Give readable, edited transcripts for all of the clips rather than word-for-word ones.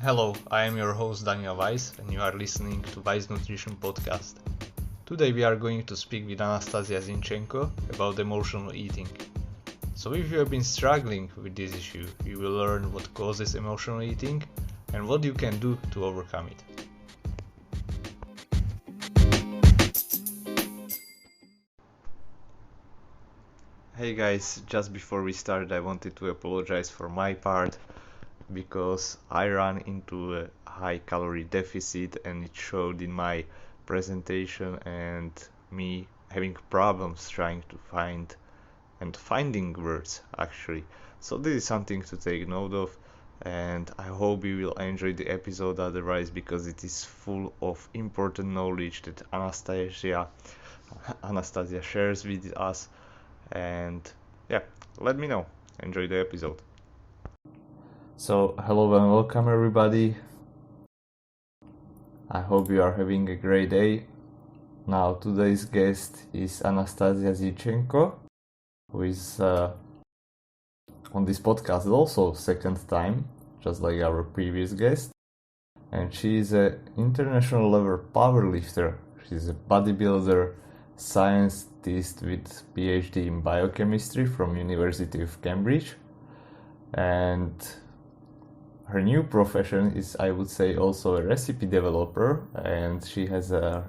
Hello, I am your host Daniel Weiss and you are listening to Weiss Nutrition Podcast. Today we are going to speak with Anastasia Zinchenko about emotional eating. So if you have been struggling with this issue, you will learn what causes emotional eating and what you can do to overcome it. Hey guys, just before we start I wanted to apologize for my part because I ran into a high calorie deficit and it showed in my presentation and me having problems trying to find and finding words actually. So this is something to take note of and I hope you will enjoy the episode otherwise because it is full of important knowledge that Anastasia shares with us and yeah, let me know. Enjoy the episode. So, hello and welcome everybody. I hope you are having a great day. Now, today's guest is Anastasia Zinchenko, who is on this podcast also second time, just like our previous guest. And she is an international level powerlifter. She's a bodybuilder, scientist with PhD in biochemistry from University of Cambridge. And her new profession is, I would say, also a recipe developer, and she has a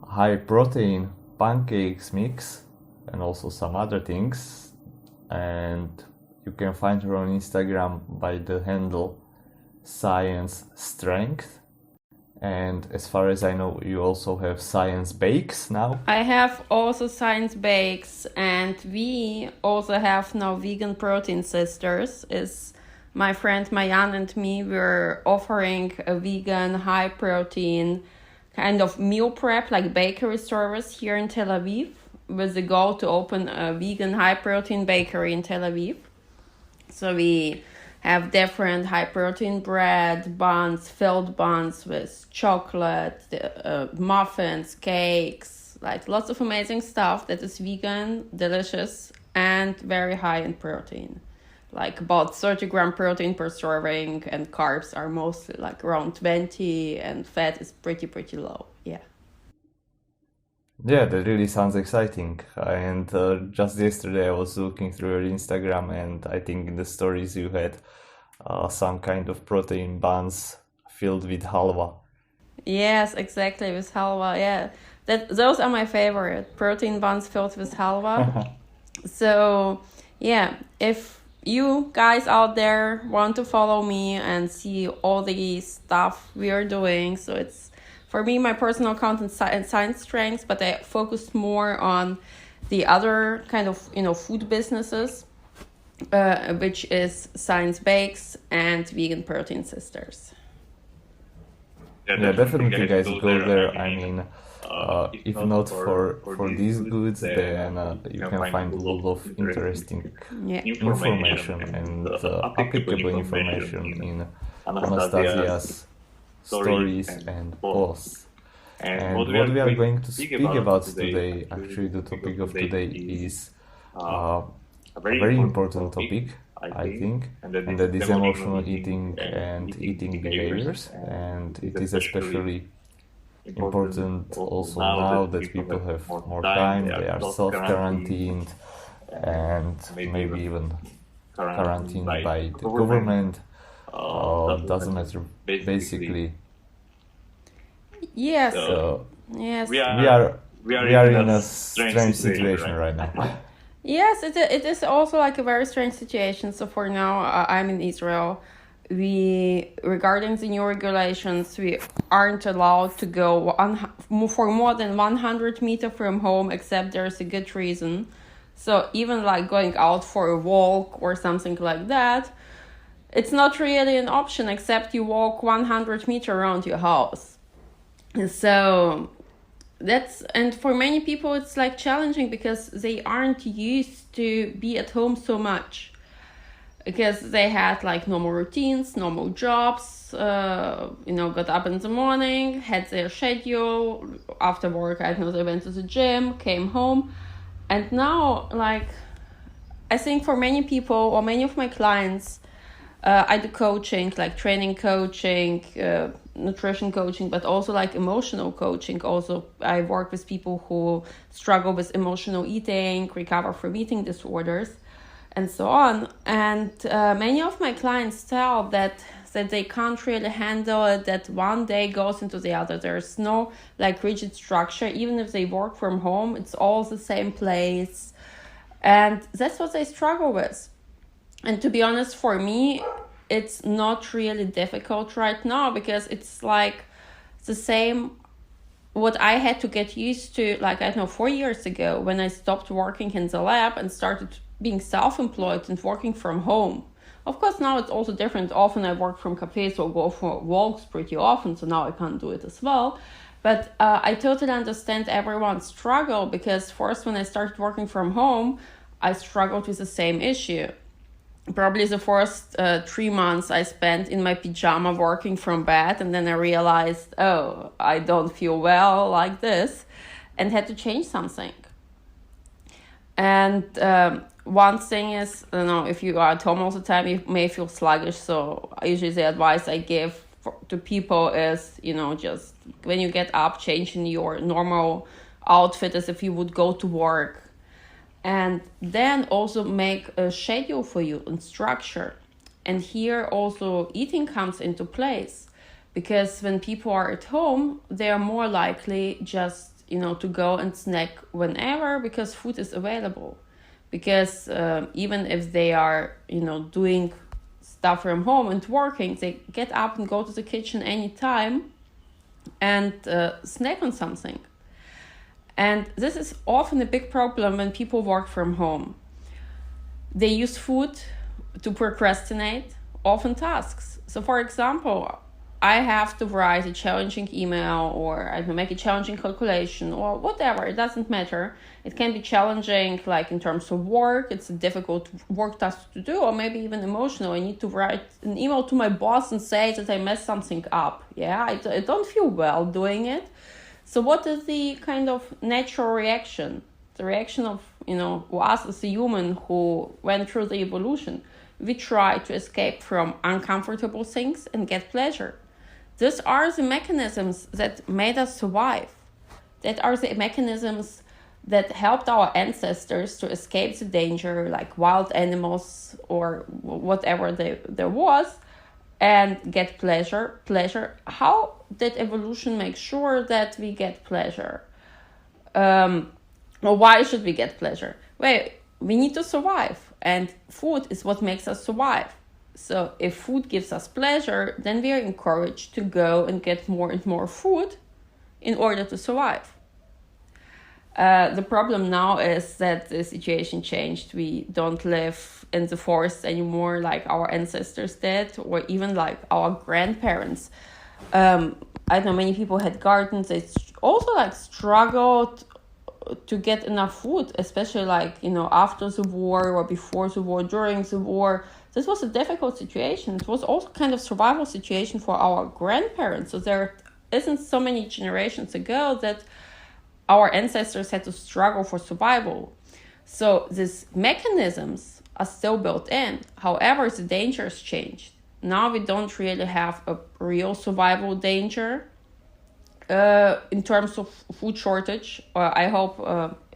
high protein pancakes mix and also some other things. And you can find her on Instagram by the handle Science Strength. And as far as I know, you also have Science Bakes now. I have also Science Bakes, and we also have now Vegan Protein Sisters. Is my friend Mayan and me, we're offering a vegan, high protein kind of meal prep, like bakery service here in Tel Aviv, with the goal to open a vegan, high protein bakery in Tel Aviv. So we have different high protein bread, buns, filled buns with chocolate, muffins, cakes, like lots of amazing stuff that is vegan, delicious, and very high in protein. Like about 30 gram protein per serving, and carbs are mostly like around 20, and fat is pretty low. Yeah, that really sounds exciting. And just yesterday I was looking through your Instagram and I think in the stories you had some kind of protein buns filled with halwa. Yes, exactly, with halwa. Yeah, those are my favorite, protein buns filled with halwa. So yeah, if you guys out there want to follow me and see all the stuff we are doing, so it's for me my personal account and Science Strengths, but I focus more on the other kind of food businesses, which is Science Bakes and Vegan Protein Sisters. Yeah, definitely guys go there. I mean, if not for these goods, then you can find a lot of interesting information and applicable information in Anastasia's stories and posts. And what we are going to speak about today, actually the topic of today is a very important topic, I think, and that is emotional eating and eating behaviors. And it is especially important also now that people have more time, they are self-quarantined and maybe even quarantined by the government. Doesn't matter, basically. Yes. Yes. We are in a strange situation right now. Yes, it is also like a very strange situation. So for now, I'm in Israel. Regarding the new regulations, we aren't allowed to go for more than 100 meters from home, except there's a good reason. So even like going out for a walk or something like that, it's not really an option except you walk 100 meters around your house. So and for many people it's like challenging because they aren't used to be at home so much, because they had like normal routines, normal jobs, got up in the morning, had their schedule, after work they went to the gym, came home, and now like I think for many people or many of my clients, I do coaching, like training coaching, nutrition coaching, but also like emotional coaching. Also, I work with people who struggle with emotional eating, recover from eating disorders, and so on. And many of my clients tell that they can't really handle it, that one day goes into the other. There's no like rigid structure. Even if they work from home, it's all the same place. And that's what they struggle with. And to be honest, for me, it's not really difficult right now, because it's like the same what I had to get used to, like, I don't know, 4 years ago when I stopped working in the lab and started being self-employed and working from home. Of course, now it's also different. Often I work from cafes or go for walks pretty often, so now I can't do it as well. But I totally understand everyone's struggle, because first when I started working from home, I struggled with the same issue. Probably the first 3 months I spent in my pajama working from bed, and then I realized, oh, I don't feel well like this, and had to change something. And one thing is, I don't know, if you are at home all the time, you may feel sluggish. So usually the advice I give to people is, just when you get up, change in your normal outfit as if you would go to work. And then also make a schedule for you and structure. And here also eating comes into place, because when people are at home, they are more likely just, to go and snack whenever, because food is available. Because even if they are, doing stuff from home and working, they get up and go to the kitchen anytime and snack on something. And this is often a big problem when people work from home. They use food to procrastinate often tasks. So for example, I have to write a challenging email, or I can make a challenging calculation, or whatever, it doesn't matter. It can be challenging, like in terms of work, it's a difficult work task to do, or maybe even emotional. I need to write an email to my boss and say that I messed something up. Yeah, I don't feel well doing it. So what is the kind of natural reaction? The reaction of, us as a human who went through the evolution. We try to escape from uncomfortable things and get pleasure. These are the mechanisms that made us survive. That are the mechanisms that helped our ancestors to escape the danger, like wild animals or whatever there was, and get pleasure. How did evolution make sure that we get pleasure? Or why should we get pleasure? Well, we need to survive, and food is what makes us survive. So if food gives us pleasure, then we are encouraged to go and get more and more food in order to survive. The problem now is that the situation changed. We don't live in the forest anymore like our ancestors did, or even like our grandparents. I don't know, many people had gardens. They also like struggled to get enough food, especially like, after the war or before the war, during the war. This was a difficult situation. It was also kind of survival situation for our grandparents. So there isn't so many generations ago that our ancestors had to struggle for survival. So these mechanisms are still built in. However, the dangers changed. Now we don't really have a real survival danger in terms of food shortage. I hope,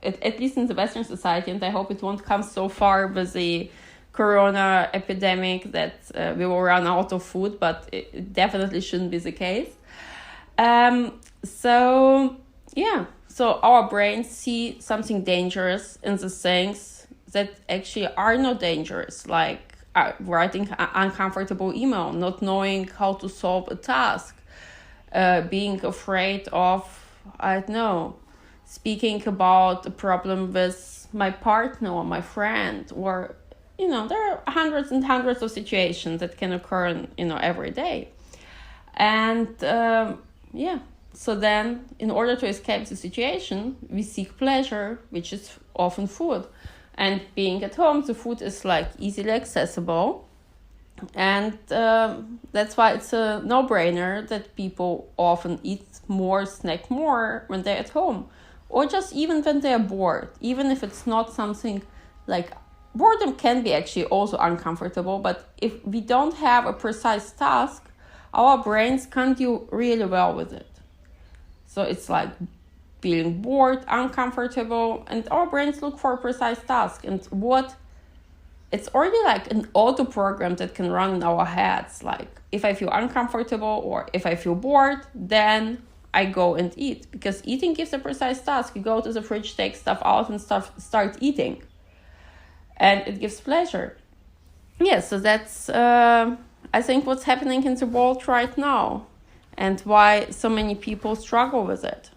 at least in the Western society, and I hope it won't come so far with the corona epidemic that we will run out of food, but it definitely shouldn't be the case. So our brains see something dangerous in the things that actually are not dangerous, like writing an uncomfortable email, not knowing how to solve a task, being afraid of, I don't know, speaking about a problem with my partner or my friend, or, there are hundreds and hundreds of situations that can occur, every day. And, so then, in order to escape the situation, we seek pleasure, which is often food. And being at home, the food is like easily accessible. And that's why it's a no-brainer that people often eat more, snack more when they're at home. Or just even when they're bored. Even if it's not something like boredom can be actually also uncomfortable, but if we don't have a precise task, our brains can't do really well with it. So it's like feeling bored, uncomfortable, and our brains look for a precise task. And it's already like an auto program that can run in our heads. Like if I feel uncomfortable or if I feel bored, then I go and eat, because eating gives a precise task. You go to the fridge, take stuff out and start eating. And it gives pleasure. Yeah, so that's, I think, what's happening in the world right now and why so many people struggle with it.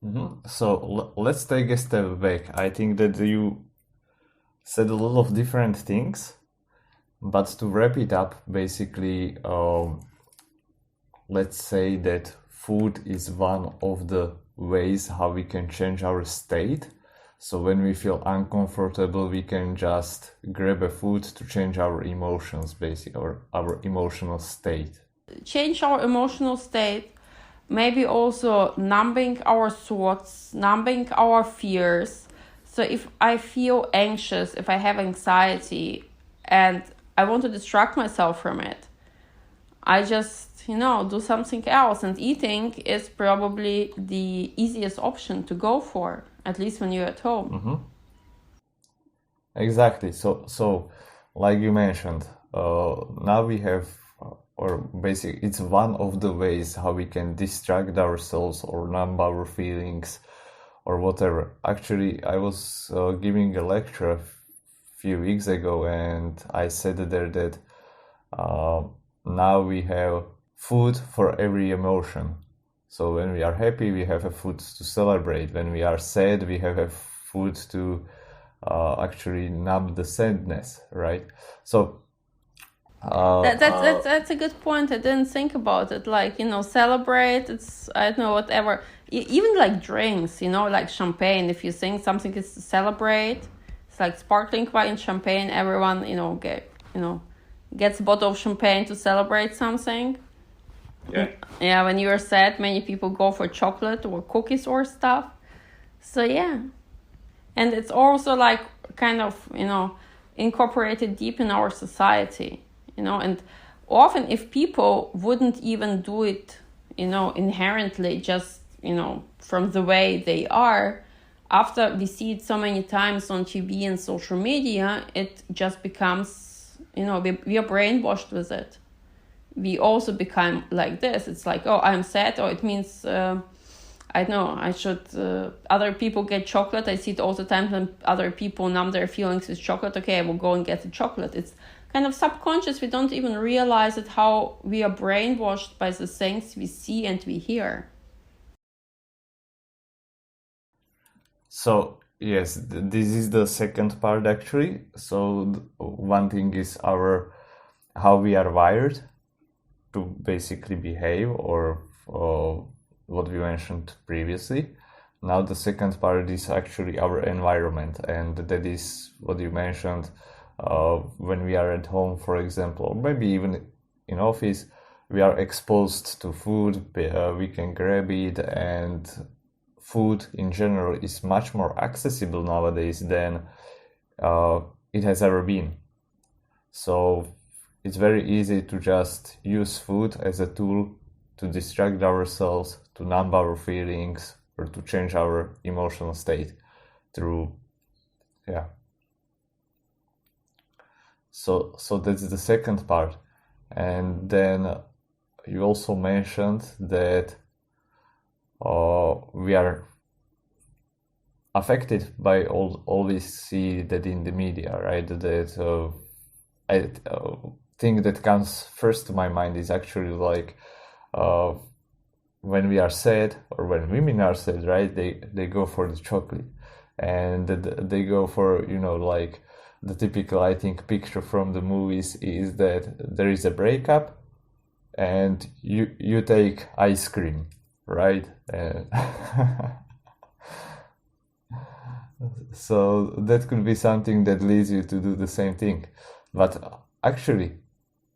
Mm-hmm. So let's take a step back. I think that you said a lot of different things, but to wrap it up, basically, let's say that food is one of the ways how we can change our state. So when we feel uncomfortable, we can just grab a food to change our emotions, basically, or our emotional state. Change our emotional state, maybe also numbing our thoughts, numbing our fears. So if I feel anxious, if I have anxiety and I want to distract myself from it, I just, do something else. And eating is probably the easiest option to go for, at least when you're at home. Mm-hmm. Exactly. So like you mentioned, now we have, or basically it's one of the ways how we can distract ourselves or numb our feelings or whatever. Actually, I was giving a lecture a few weeks ago, and I said there that now we have food for every emotion. So when we are happy, we have a food to celebrate. When we are sad, we have a food to actually numb the sadness, right? So that's a good point. I didn't think about it. Like, celebrate. It's, I don't know, whatever. Even like drinks, like champagne. If you think something is to celebrate, it's like sparkling wine and champagne. Everyone, gets a bottle of champagne to celebrate something. Yeah. Yeah, when you're sad, many people go for chocolate or cookies or stuff. So yeah. And it's also like kind of, incorporated deep in our society, and often if people wouldn't even do it, inherently, just, from the way they are, after we see it so many times on TV and social media, it just becomes, we are brainwashed with it. We also become like this. It's like, oh, I'm sad, or it means, I know, I should, other people get chocolate. I see it all the time when other people numb their feelings with chocolate. Okay, I will go and get the chocolate. It's kind of subconscious. We don't even realize it, how we are brainwashed by the things we see and we hear. So yes, this is the second part actually. So one thing is how we are wired to basically behave, or what we mentioned previously. Now the second part is actually our environment, and that is what you mentioned. When we are at home, for example, or maybe even in office, we are exposed to food, we can grab it, and food in general is much more accessible nowadays than it has ever been. So it's very easy to just use food as a tool to distract ourselves, to numb our feelings, or to change our emotional state through, yeah. So that's the second part. And then you also mentioned that we are affected by all we see that in the media, right? That I thing that comes first to my mind is actually like when we are sad, or when women are sad, right? They go for the chocolate, and they go for, like the typical, I think, picture from the movies is that there is a breakup, and you take ice cream, right? So that could be something that leads you to do the same thing. But actually,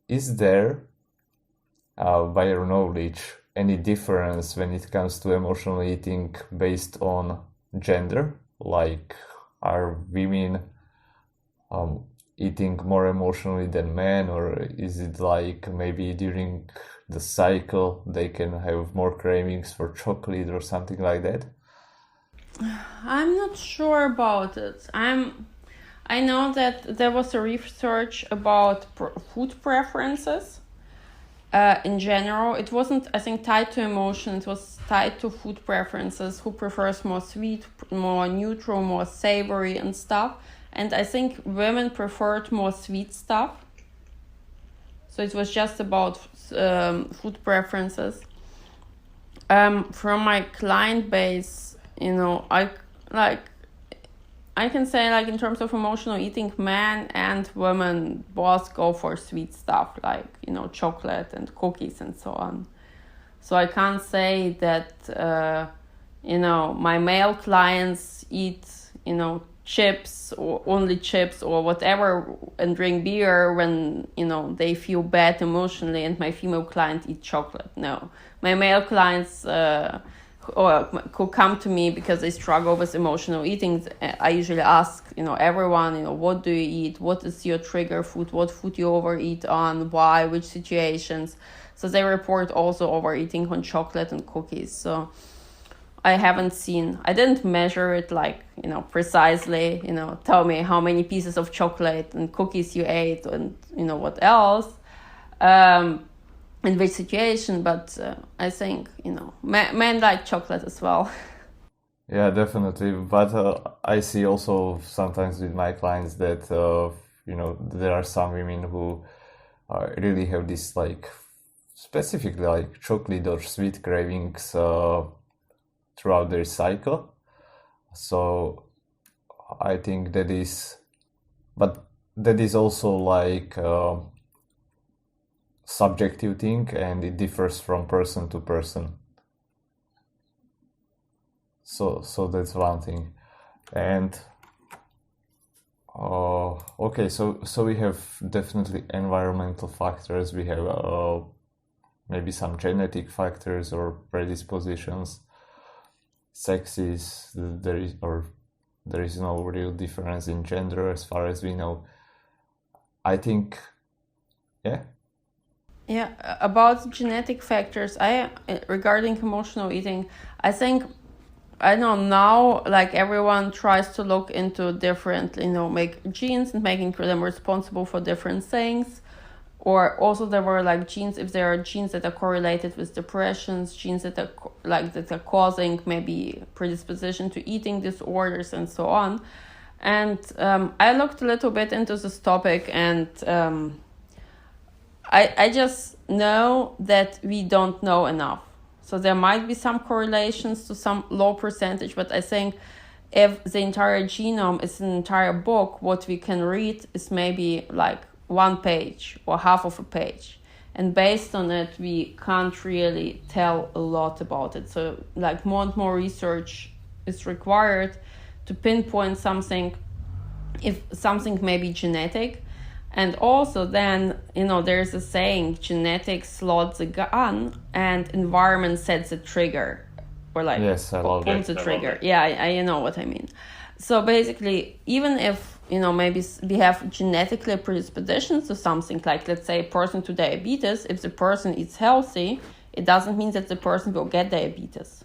is there, by your knowledge, any difference when it comes to emotional eating based on gender? Like are women eating more emotionally than men, or is it like maybe during the cycle they can have more cravings for chocolate or something like that? I'm not sure about it. I know that there was a research about food preferences. In general, it wasn't, I think, tied to emotion. It was tied to food preferences. Who prefers more sweet, more neutral, more savory and stuff. And I think women preferred more sweet stuff. So it was just about food preferences. From my client base, I can say, like, in terms of emotional eating, men and women both go for sweet stuff, like, chocolate and cookies and so on. So I can't say that, my male clients eat, chips or only chips or whatever and drink beer when, they feel bad emotionally, and my female clients eat chocolate. No. My male clients who come to me because they struggle with emotional eating, I usually ask, everyone, what do you eat? What is your trigger food? What food you overeat on? Why? Which situations? So they report also overeating on chocolate and cookies. So I didn't measure it precisely, tell me how many pieces of chocolate and cookies you ate and, what else. In which situation, but I think, men like chocolate as well. Yeah, definitely. But I see also sometimes with my clients that, there are some women who really have this, specifically like chocolate or sweet cravings throughout their cycle. So I think that is also subjective thing, and it differs from person to person. So that's one thing. And okay, so we have definitely environmental factors. We have maybe some genetic factors or predispositions. Sexes, there is no real difference in gender as far as we know. I think, yeah. Yeah, about genetic factors, regarding emotional eating, I think, I know now, everyone tries to look into different, make genes and making them responsible for different things. Or also there were genes, if there are genes that are correlated with depressions, genes that are that are causing maybe predisposition to eating disorders and so on. And I looked a little bit into this topic, and I just know that we don't know enough. So there might be some correlations to some low percentage, but I think if the entire genome is an entire book, what we can read is maybe 1 page or half of a page. And based on it, we can't really tell a lot about it. So more and more research is required to pinpoint something, if something may be genetic. And also then, there's a saying, genetics loads the gun and environment sets the trigger. Or yes, I love pulls the trigger. Yeah, I know what I mean. So basically, even if, maybe we have genetically predispositions to something, let's say a person to diabetes, if the person eats healthy, it doesn't mean that the person will get diabetes.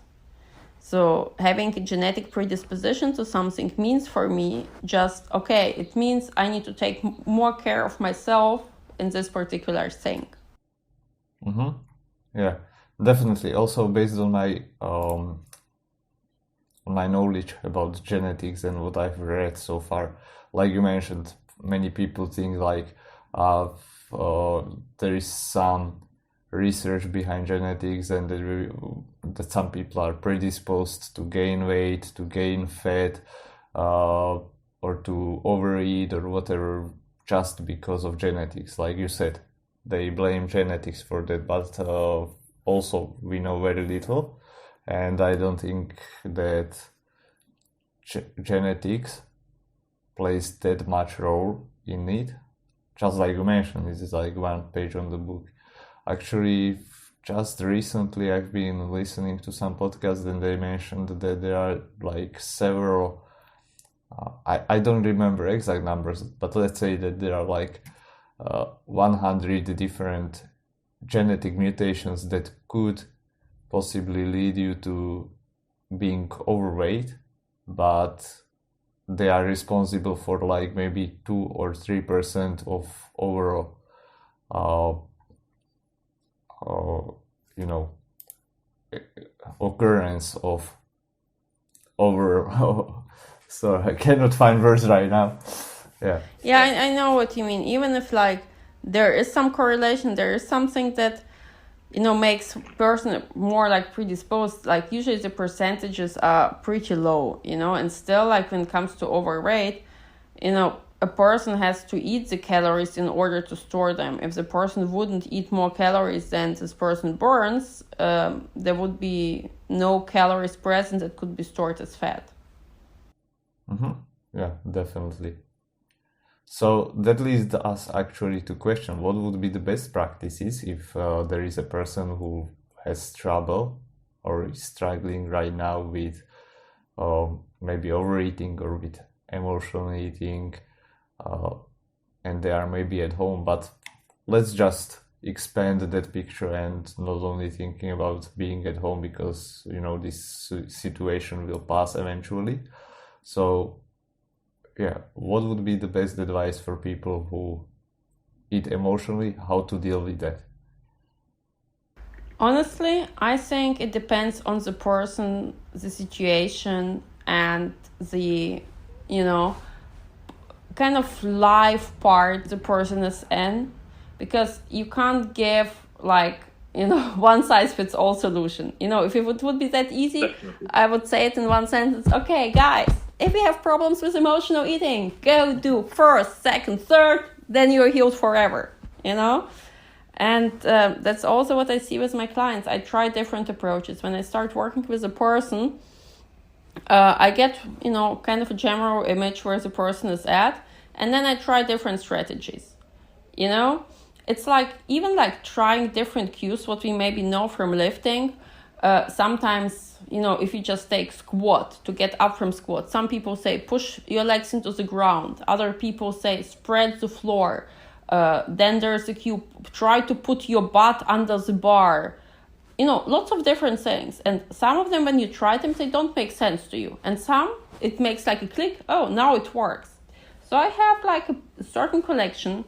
So having a genetic predisposition to something means for me it means I need to take more care of myself in this particular thing. Mm-hmm. Yeah, definitely. Also based on my knowledge about genetics and what I've read so far, like you mentioned, many people think there is some research behind genetics, and that some people are predisposed to gain weight, to gain fat, or to overeat or whatever, just because of genetics. Like you said, they blame genetics for that, but also we know very little, and I don't think that genetics plays that much role in it. Just like you mentioned, this is 1 page on the book. Actually, just recently I've been listening to some podcasts, and they mentioned that there are several I don't remember exact numbers, but let's say that there are like 100 different genetic mutations that could possibly lead you to being overweight, but they are responsible for like maybe 2 or 3% of overall occurrence of over sorry, I cannot find words right now. Yeah, I know what you mean. Even if like there is some correlation, there is something that makes person more like predisposed. Like usually the percentages are pretty low, and still like when it comes to overweight, a person has to eat the calories in order to store them. If the person wouldn't eat more calories than this person burns, there would be no calories present that could be stored as fat. Yeah, definitely. So that leads us actually to question what would be the best practices if there is a person who has trouble or is struggling right now with maybe overeating or with emotional eating, and they are maybe at home, but let's just expand that picture and not only thinking about being at home, because this situation will pass eventually. So yeah, what would be the best advice for people who eat emotionally, how to deal with that? Honestly, I think it depends on the person, the situation, and the kind of life part the person is in, because you can't give like one size fits all solution. If it would be that easy, definitely, I would say it in one sentence. Okay, guys, if you have problems with emotional eating, go do first, second, third, then you're healed forever, And that's also what I see with my clients. I try different approaches. When I start working with a person, I get, kind of a general image where the person is at, and then I try different strategies. It's like, even like trying different cues, what we maybe know from lifting. Sometimes, if you just take squat to get up from squat, some people say push your legs into the ground. Other people say spread the floor. Then there's a cue, try to put your butt under the bar. Lots of different things. And some of them, when you try them, they don't make sense to you. And some, it makes like a click. Oh, now it works. So I have like a certain collection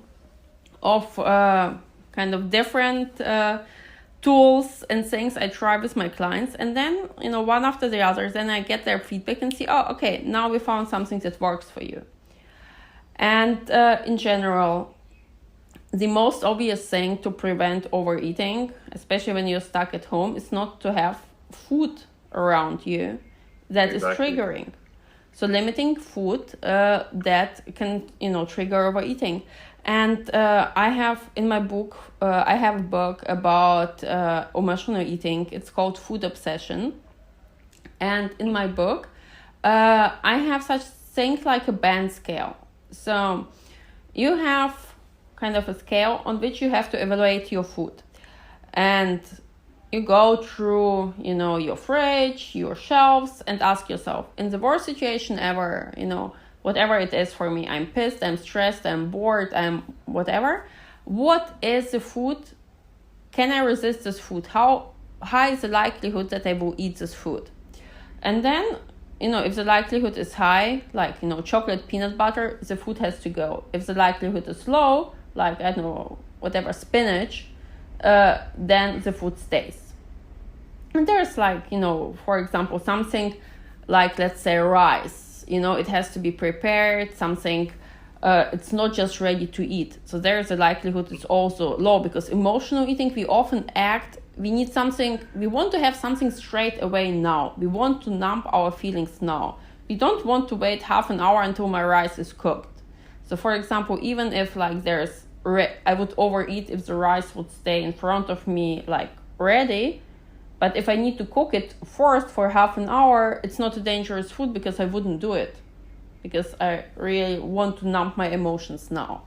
of kind of different tools and things I try with my clients. And then, one after the other, then I get their feedback and see, oh, okay, now we found something that works for you. And in general, the most obvious thing to prevent overeating, especially when you're stuck at home, is not to have food around you that is triggering. So limiting food that can, trigger overeating. And I have in my book, I have a book about emotional eating. It's called Food Obsession. And in my book, I have such things like a band scale. So you have kind of a scale on which you have to evaluate your food. And you go through, your fridge, your shelves, and ask yourself, in the worst situation ever, whatever it is for me, I'm pissed, I'm stressed, I'm bored, I'm whatever. What is the food? Can I resist this food? How high is the likelihood that I will eat this food? And then, if the likelihood is high, like, chocolate, peanut butter, the food has to go. If the likelihood is low, like, I don't know, whatever, spinach, then the food stays. And there's like, for example, something like, let's say, rice. It has to be prepared, something, it's not just ready to eat. So there's a likelihood it's also low, because emotional eating, we often act, we need something, we want to have something straight away now. We want to numb our feelings now. We don't want to wait half an hour until my rice is cooked. So for example, even if like I would overeat if the rice would stay in front of me like ready, but if I need to cook it first for half an hour, it's not a dangerous food because I wouldn't do it, because I really want to numb my emotions now.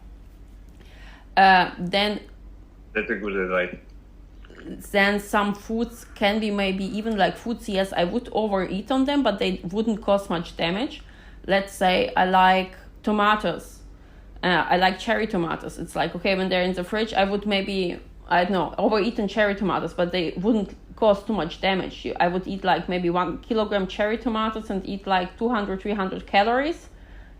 Then that's a good advice. Then some foods can be maybe even like foods, yes, I would overeat on them, but they wouldn't cause much damage. let's say I like tomatoes. I like cherry tomatoes. It's like, okay, when they're in the fridge, I would maybe, I don't know, overeaten cherry tomatoes, but they wouldn't cause too much damage. I would eat like maybe 1 kilogram cherry tomatoes and eat like 200, 300 calories.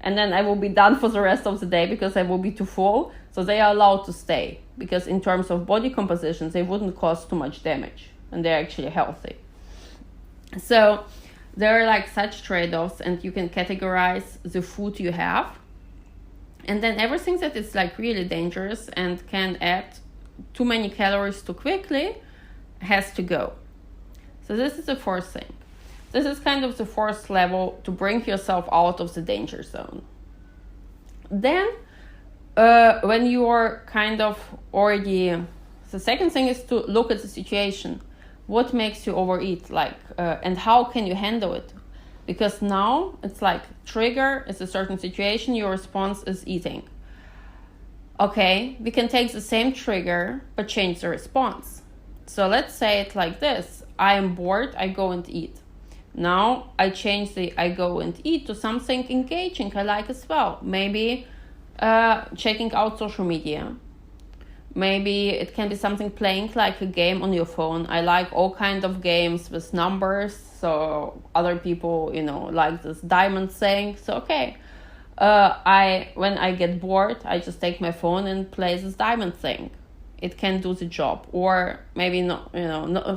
And then I will be done for the rest of the day because I will be too full. So they are allowed to stay because in terms of body composition, they wouldn't cause too much damage and they're actually healthy. So there are like such trade-offs, and you can categorize the food you have. And then everything that is like really dangerous and can add too many calories too quickly has to go. So this is the first thing. This is kind of the first level to bring yourself out of the danger zone. Then, when you are kind of already, the second thing is to look at the situation. What makes you overeat, and how can you handle it? Because now it's like trigger is a certain situation, your response is eating. Okay, we can take the same trigger but change the response. So let's say it like this: I am bored, I go and eat. Now I change the I go and eat to something engaging I like as well. Maybe checking out social media. Maybe it can be something playing like a game on your phone. I like all kinds of games with numbers. So other people, like this diamond thing. So okay, when I get bored, I just take my phone and play this diamond thing. It can do the job. Or maybe not.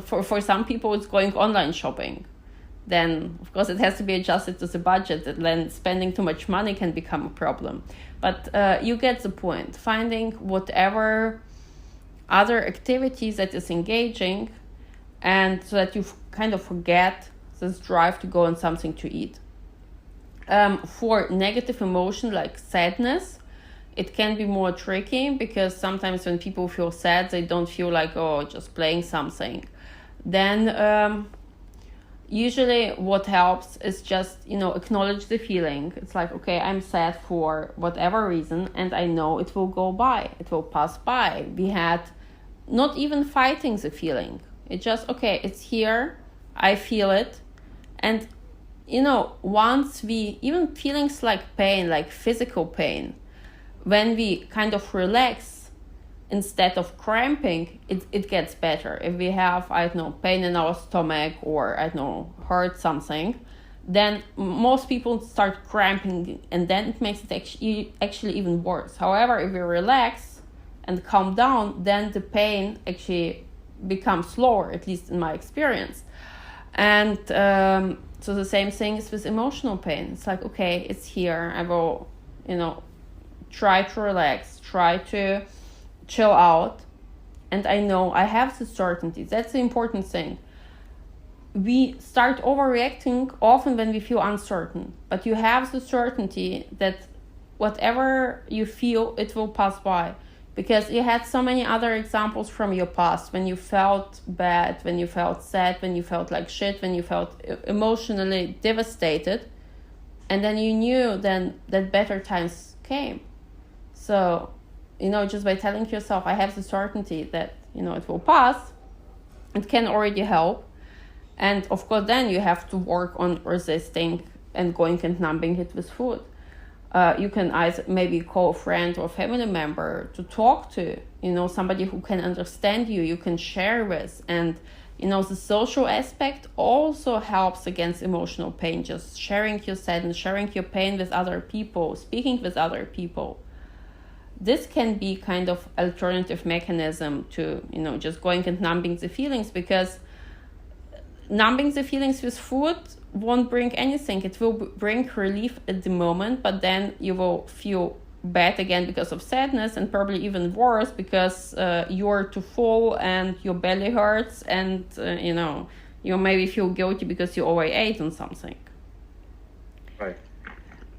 For some people, it's going online shopping. Then, of course, it has to be adjusted to the budget. And then spending too much money can become a problem. But you get the point. Finding whatever other activities that is engaging, and so that you kind of forget this drive to go on something to eat. For negative emotion like sadness, it can be more tricky because sometimes when people feel sad, they don't feel like, just playing something. Then usually what helps is just, acknowledge the feeling. It's like, okay, I'm sad for whatever reason, and I know it will go by. It will pass by. We had not even fighting the feeling. It's just, okay, it's here. I feel it. And, once even feelings like pain, like physical pain, when we kind of relax instead of cramping, it gets better. If we have, pain in our stomach or, hurt something, then most people start cramping, and then it makes it actually even worse. However, if we relax and calm down, then the pain actually becomes lower, at least in my experience. And so the same thing is with emotional pain. It's like, okay, it's here. I will, try to relax, try to chill out. And I know I have the certainty. That's the important thing. We start overreacting often when we feel uncertain. But you have the certainty that whatever you feel, it will pass by. Because you had so many other examples from your past when you felt bad, when you felt sad, when you felt like shit, when you felt emotionally devastated. And then you knew then that better times came. So, just by telling yourself, I have the certainty that, it will pass, it can already help. And of course, then you have to work on resisting and going and numbing it with food. You can either maybe call a friend or family member to talk to, somebody who can understand you can share with. And, the social aspect also helps against emotional pain, just sharing your sadness, sharing your pain with other people, speaking with other people. This can be kind of alternative mechanism to, just going and numbing the feelings, because numbing the feelings with food won't bring anything. It will bring relief at the moment, but then you will feel bad again because of sadness, and probably even worse because you're too full and your belly hurts, and you maybe feel guilty because you overate on something. Right.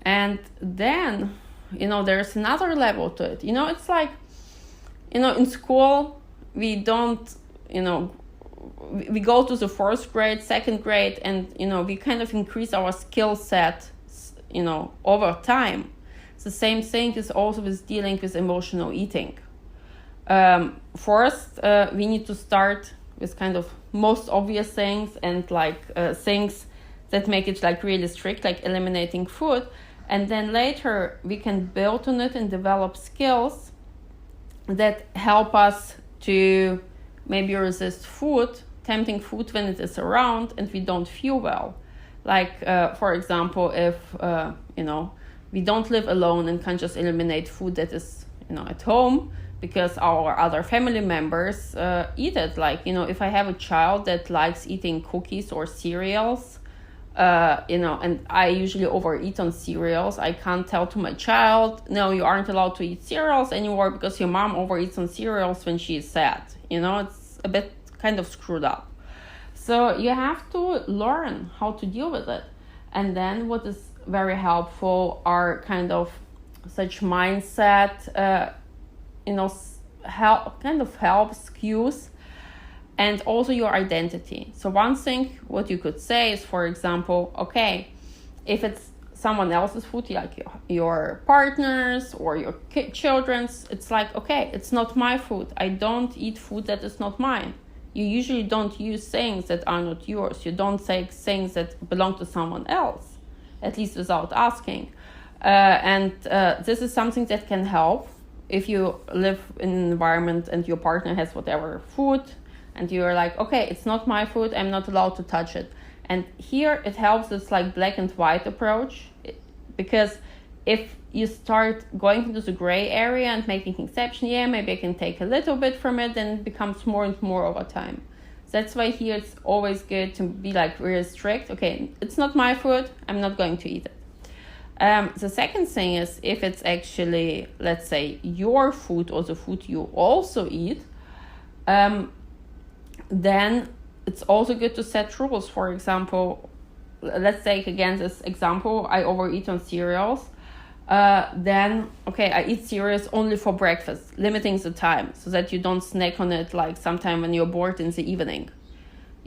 And then there's another level to it. It's like in school we don't we go to the first grade, second grade, and we kind of increase our skill set over time. The same thing is also with dealing with emotional eating. First, we need to start with kind of most obvious things, and things that make it like really strict, like eliminating food. And then later we can build on it and develop skills that help us to maybe resist tempting food when it is around and we don't feel well. Like, for example, if, we don't live alone and can just eliminate food that is, at home because our other family members eat it. Like, if I have a child that likes eating cookies or cereals, and I usually overeat on cereals, I can't tell to my child, no, you aren't allowed to eat cereals anymore because your mom overeats on cereals when she is sad. It's a bit kind of screwed up. So you have to learn how to deal with it. And then what is very helpful are kind of such mindset, helps cues, and also your identity. So one thing what you could say is, for example, okay, if it's someone else's food, like your partner's or your children's, it's like, okay, it's not my food. I don't eat food that is not mine. You usually don't use things that are not yours. You don't say things that belong to someone else, at least without asking. And this is something that can help if you live in an environment and your partner has whatever food, and you're like, okay, it's not my food, I'm not allowed to touch it. And here it helps, it's like black and white approach, because if you start going into the gray area and making exception, maybe I can take a little bit from it, then it becomes more and more over time. That's why here it's always good to be like really strict. Okay, it's not my food, I'm not going to eat it. The second thing is, if it's actually, let's say, your food or the food you also eat, then it's also good to set rules. For example, let's take again this example, I overeat on cereals. Then, okay, I eat cereals only for breakfast, limiting the time so that you don't snack on it like sometime when you're bored in the evening.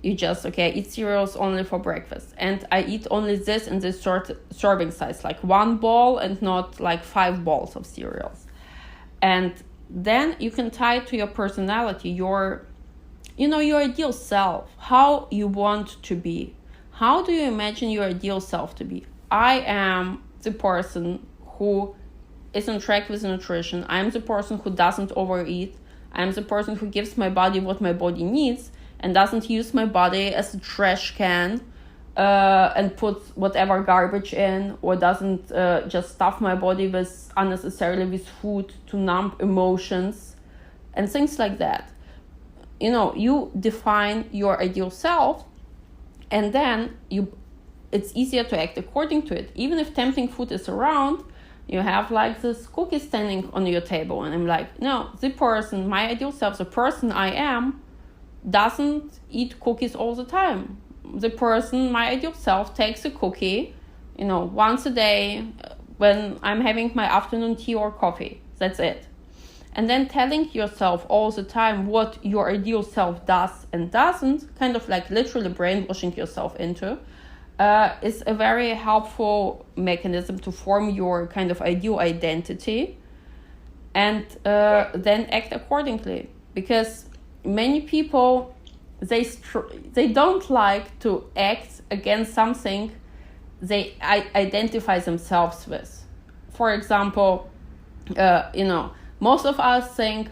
You just, okay, I eat cereals only for breakfast. And I eat only this in this serving size, like 1 bowl and not like 5 bowls of cereals. And then you can tie it to your personality, your ideal self, how you want to be. How do you imagine your ideal self to be? I am the person who is on track with nutrition. I'm the person who doesn't overeat. I'm the person who gives my body what my body needs and doesn't use my body as a trash can and puts whatever garbage in, or doesn't just stuff my body with unnecessarily with food to numb emotions and things like that. You define your ideal self, and then it's easier to act according to it. Even if tempting food is around, you have like this cookie standing on your table, and I'm like, no, the person, my ideal self, the person I am, doesn't eat cookies all the time. The person, my ideal self, takes a cookie, once a day when I'm having my afternoon tea or coffee. That's it. And then telling yourself all the time what your ideal self does and doesn't, kind of like literally brainwashing yourself into, is a very helpful mechanism to form your kind of ideal identity, and then act accordingly. Because many people, they don't like to act against something they identify themselves with. For example, most of us think,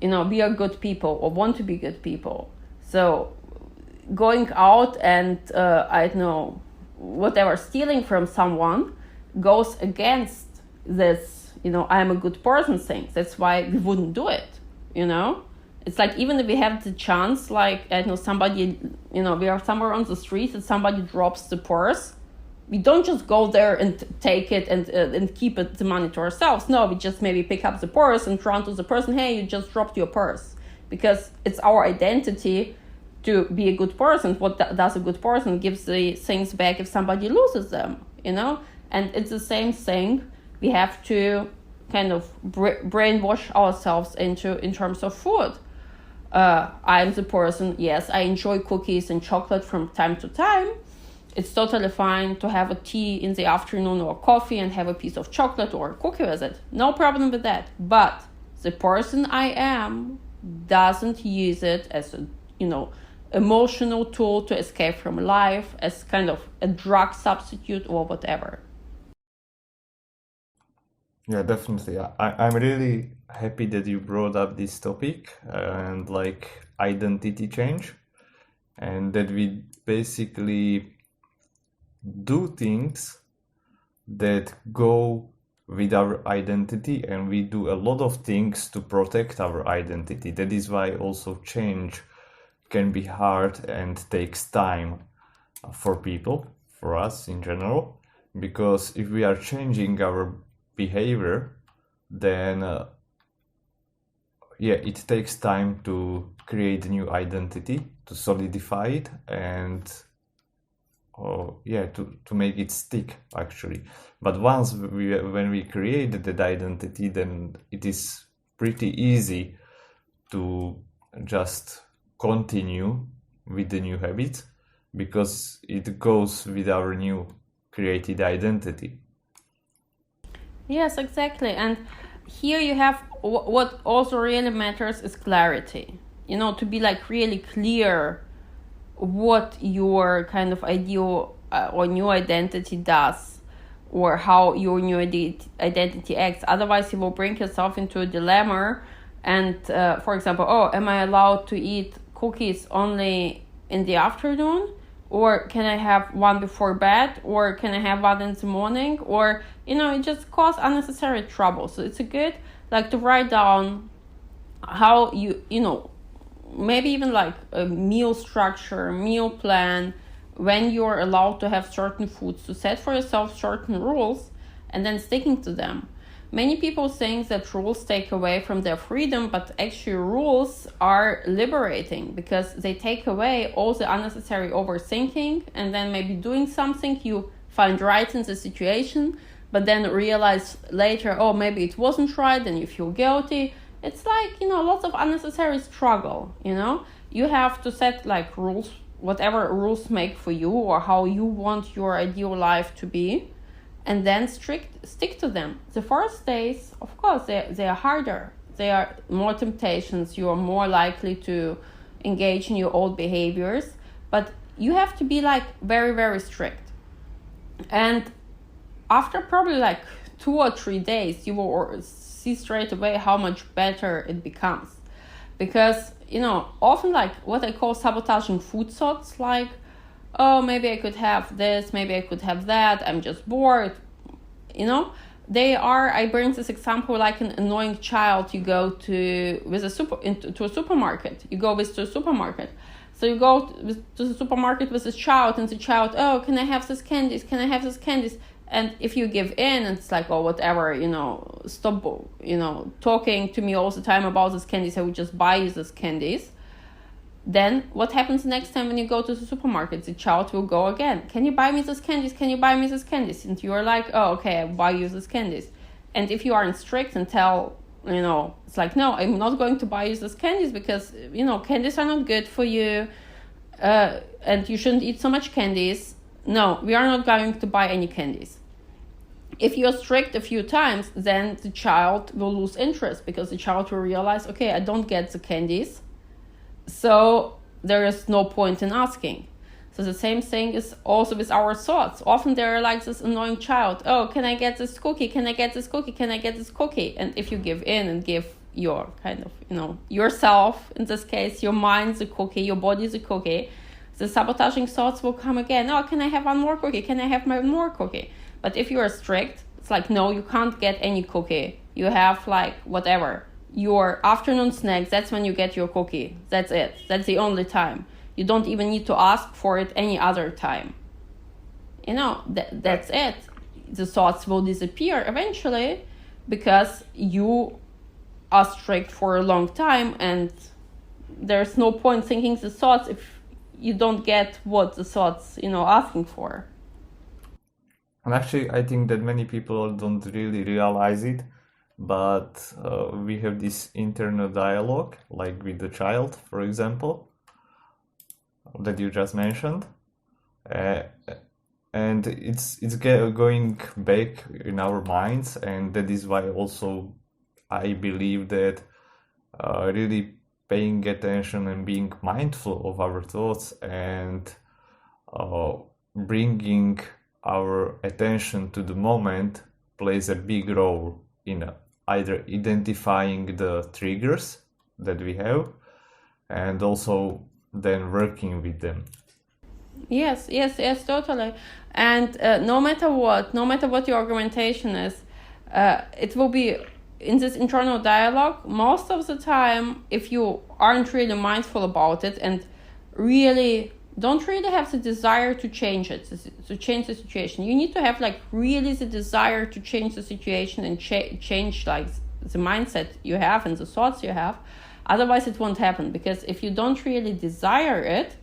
we are good people or want to be good people. So going out and, stealing from someone goes against this, I'm a good person thing. That's why we wouldn't do it, It's like, even if we have the chance, like, somebody, we are somewhere on the street and somebody drops the purse, we don't just go there and take it and keep the money to ourselves. No, we just maybe pick up the purse and run to the person, hey, you just dropped your purse. Because it's our identity to be a good person. What does a good person? Gives the things back if somebody loses them, And it's the same thing. We have to kind of brainwash ourselves in terms of food. I'm the person, yes, I enjoy cookies and chocolate from time to time. It's totally fine to have a tea in the afternoon or coffee and have a piece of chocolate or a cookie with it. No problem with that. But the person I am doesn't use it as a emotional tool to escape from life, as kind of a drug substitute or whatever. Yeah, definitely. I'm really happy that you brought up this topic and like identity change, and that we basically do things that go with our identity, and we do a lot of things to protect our identity. That is why also change can be hard and takes time for people, for us in general, because if we are changing our behavior, then it takes time to create a new identity, to solidify it, and to make it stick actually. But when we create that identity, then it is pretty easy to just continue with the new habit, because it goes with our new created identity. Yes, exactly. And here you have what also really matters is clarity. To be like really clear what your kind of ideal or new identity does, or how your new identity acts. Otherwise, you will bring yourself into a dilemma. And for example, am I allowed to eat cookies only in the afternoon? Or can I have one before bed? Or can I have one in the morning? Or, it just causes unnecessary trouble. So it's a good, like, to write down how maybe even like a meal structure, meal plan, when you're allowed to have certain foods, to set for yourself certain rules and then sticking to them. Many people think that rules take away from their freedom, but actually rules are liberating, because they take away all the unnecessary overthinking, and then maybe doing something you find right in the situation, but then realize later, maybe it wasn't right, and you feel guilty. It's like, lots of unnecessary struggle, You have to set like rules, whatever rules make for you, or how you want your ideal life to be, and then stick to them. The first days, of course, they are harder. There are more temptations. You are more likely to engage in your old behaviors, but you have to be like very, very strict. And after probably like 2 or 3 days, you will see straight away how much better it becomes. Because, often like what I call sabotaging food thoughts, like, maybe I could have this, maybe I could have that, I'm just bored, I bring this example like an annoying child you go to a supermarket. You go to a supermarket. So you go to the supermarket with this child, and the child, can I have this candies? Can I have this candies? And if you give in, it's like, whatever, stop, talking to me all the time about this candies, I would just buy you these candies. Then what happens next time when you go to the supermarket? The child will go again. Can you buy me these candies? Can you buy me these candies? And you are like, okay, I'll buy you these candies. And if you aren't strict and tell, it's like, no, I'm not going to buy you these candies, because, candies are not good for you. And you shouldn't eat so much candies. No, we are not going to buy any candies. If you're strict a few times, then the child will lose interest, because the child will realize, okay, I don't get the candies, so there is no point in asking. So the same thing is also with our thoughts. Often they're like this annoying child. Can I get this cookie? Can I get this cookie? Can I get this cookie? And if you give in and give your kind of, yourself, in this case, your mind the cookie, your body the cookie, the sabotaging thoughts will come again. Can I have one more cookie? Can I have one more cookie? But if you are strict, it's like, no, you can't get any cookie. You have like whatever. Your afternoon snacks, that's when you get your cookie. That's it. That's the only time. You don't even need to ask for it any other time. That's it. The thoughts will disappear eventually, because you are strict for a long time, and there's no point thinking the thoughts if you don't get what the thoughts, asking for. And actually, I think that many people don't really realize it, but we have this internal dialogue, like with the child, for example, that you just mentioned, and it's going back in our minds, and that is why also I believe that really paying attention and being mindful of our thoughts and bringing our attention to the moment plays a big role in either identifying the triggers that we have and also then working with them. Yes, totally. And no matter what your argumentation is, it will be in this internal dialogue. Most of the time, if you aren't really mindful about it and really don't really have the desire to change it, to change the situation, you need to have like really the desire to change the situation and change like the mindset you have and the thoughts you have. Otherwise, it won't happen, because if you don't really desire it,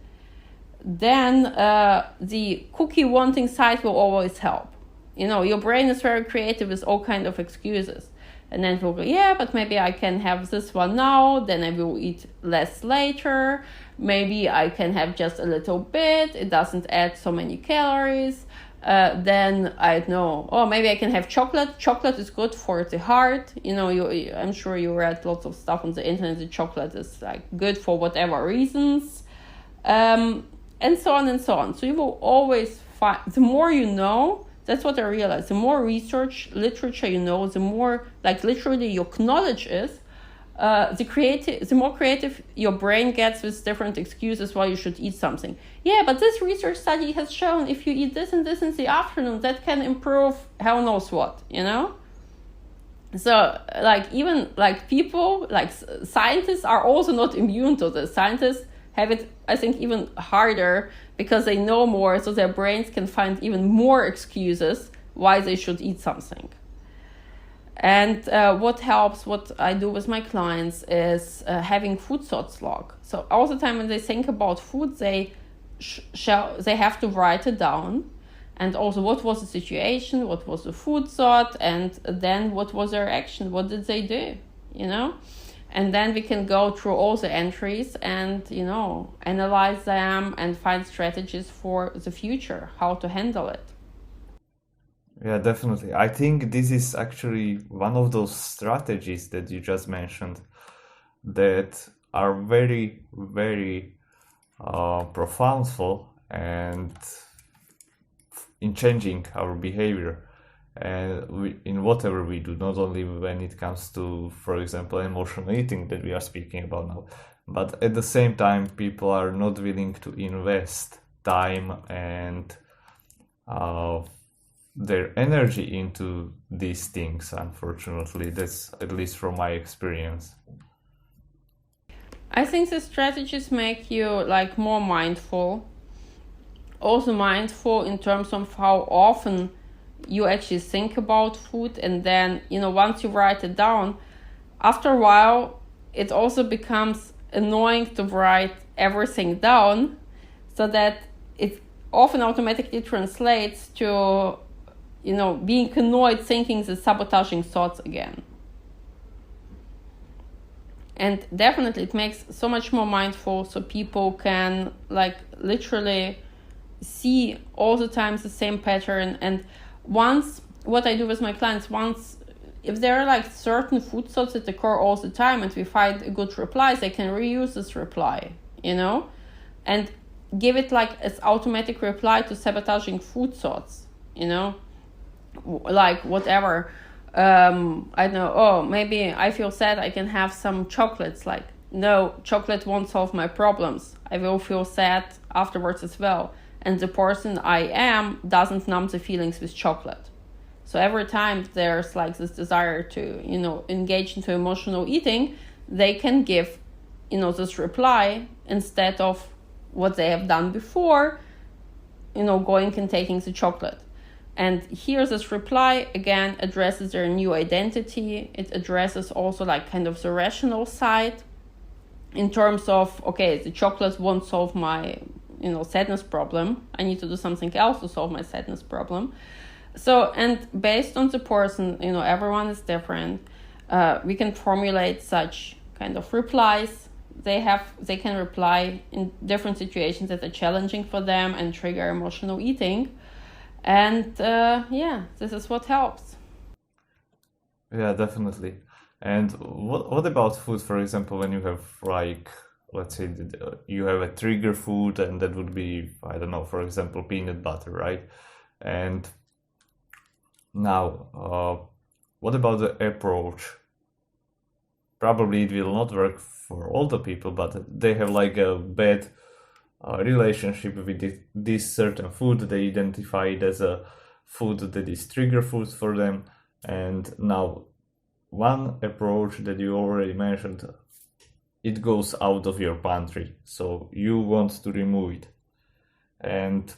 then the cookie wanting side will always help. You know, your brain is very creative with all kinds of excuses. And then it will go, yeah, but maybe I can have this one now, then I will eat less later. Maybe I can have just a little bit, it doesn't add so many calories. Then I know, oh, maybe I can have chocolate. Chocolate is good for the heart. You know, I'm sure you read lots of stuff on the internet that chocolate is like good for whatever reasons. And so on and so on. So you will always find, the more you know, that's what I realized, the more literature you know, the more like literally your knowledge is, the more creative your brain gets with different excuses why you should eat something. Yeah, but this research study has shown if you eat this and this in the afternoon, that can improve hell knows what, you know? So like even like people, like scientists are also not immune to this. Scientists have it, I think, even harder because they know more, so their brains can find even more excuses why they should eat something. And what helps, what I do with my clients is having food thoughts log. So all the time when they think about food, they have to write it down. And also what was the situation, what was the food thought, and then what was their action, what did they do, you know? And then we can go through all the entries and, you know, analyze them and find strategies for the future, how to handle it. Yeah, definitely. I think this is actually one of those strategies that you just mentioned that are very, very profoundful and in changing our behavior and in whatever we do, not only when it comes to, for example, emotional eating that we are speaking about now, but at the same time, people are not willing to invest time and their energy into these things, unfortunately. That's at least from my experience. I think the strategies make you like more mindful. Also mindful in terms of how often you actually think about food, and then, you know, once you write it down, after a while it also becomes annoying to write everything down, so that it often automatically translates to, you know, being annoyed, thinking the sabotaging thoughts again. And definitely it makes so much more mindful, so people can like literally see all the time the same pattern. And once, what I do with my clients, once if there are like certain food thoughts that occur all the time and we find a good reply, they can reuse this reply, you know, and give it like as automatic reply to sabotaging food thoughts, you know, like whatever. I don't know, oh, maybe I feel sad, I can have some chocolates. Like, no, chocolate won't solve my problems. I will feel sad afterwards as well. And the person I am doesn't numb the feelings with chocolate. So every time there's like this desire to, you know, engage into emotional eating, they can give, you know, this reply instead of what they have done before, you know, going and taking the chocolate. And here this reply again addresses their new identity. It addresses also like kind of the rational side in terms of, okay, the chocolate won't solve my, you know, sadness problem. I need to do something else to solve my sadness problem. So, and based on the person, you know, everyone is different. We can formulate such kind of replies. They can reply in different situations that are challenging for them and trigger emotional eating. And yeah, this is what helps. Yeah, definitely. And what about food, for example, when you have like, let's say you have a trigger food, and that would be, I don't know, for example, peanut butter, right? And now, what about the approach? Probably it will not work for all the people, but they have like a bad relationship with this certain food. They identify it as a food that is trigger food for them. And now one approach that you already mentioned, it goes out of your pantry, so you want to remove it. And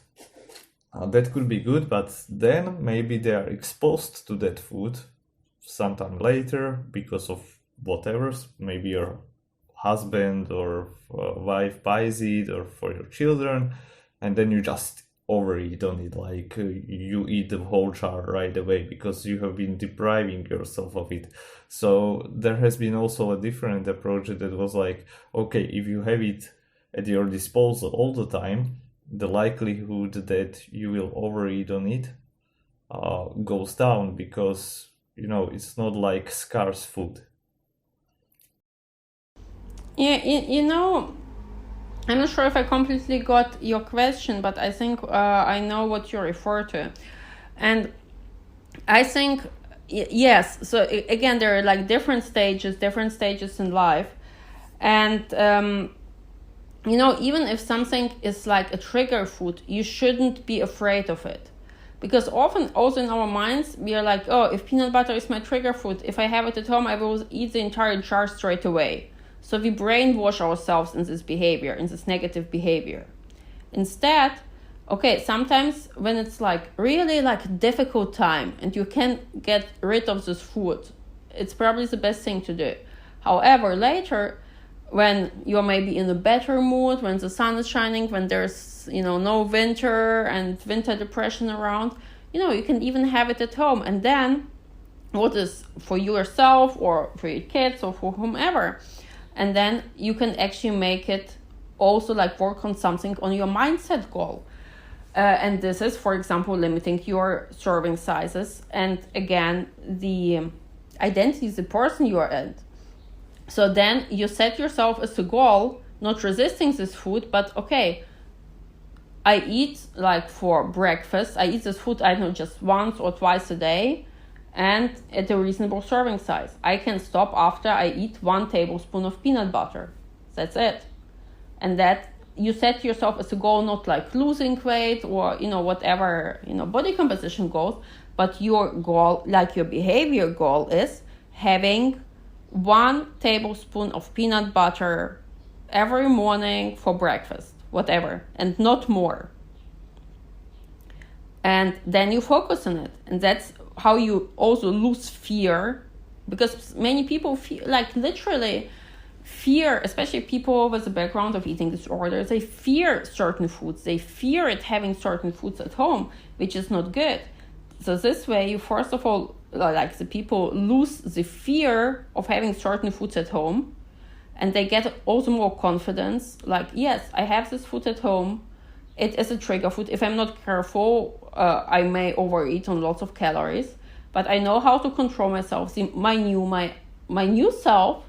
that could be good, but then maybe they are exposed to that food sometime later because of whatever. Maybe your husband or wife buys it, or for your children, and then you just overeat on it, like you eat the whole jar right away because you have been depriving yourself of it. So there has been also a different approach that was like, okay, if you have it at your disposal all the time, the likelihood that you will overeat on it goes down, because it's not like scarce food. Yeah, I'm not sure if I completely got your question, but I think I know what you refer to. And I think, yes, so again, there are like different stages in life. And, even if something is like a trigger food, you shouldn't be afraid of it. Because often also in our minds, we are like, oh, if peanut butter is my trigger food, if I have it at home, I will eat the entire jar straight away. So we brainwash ourselves in this behavior, in this negative behavior. Instead, okay, sometimes when it's like really like a difficult time and you can't get rid of this food, it's probably the best thing to do. However, later, when you're maybe in a better mood, when the sun is shining, when there's, no winter and winter depression around, you can even have it at home. And then what is for yourself or for your kids or for whomever, and then you can actually make it also like work on something on your mindset goal. And this is, for example, limiting your serving sizes. And again, the identity is the person you are in. So then you set yourself as a goal, not resisting this food, but okay, I eat like for breakfast, I eat this food, I don't know, just once or twice a day, and at a reasonable serving size. I can stop after I eat 1 tablespoon of peanut butter. That's it. And that you set yourself as a goal, not like losing weight or, whatever, body composition goals, but your goal, like your behavior goal, is having 1 tablespoon of peanut butter every morning for breakfast, whatever, and not more. And then you focus on it. And that's how you also lose fear, because many people feel like literally fear, especially people with a background of eating disorders, they fear certain foods. They fear it having certain foods at home, which is not good. So this way, you first of all, like the people lose the fear of having certain foods at home, and they get also more confidence. Like, yes, I have this food at home. It is a trigger food. If I'm not careful, I may overeat on lots of calories, but I know how to control myself. See, my new self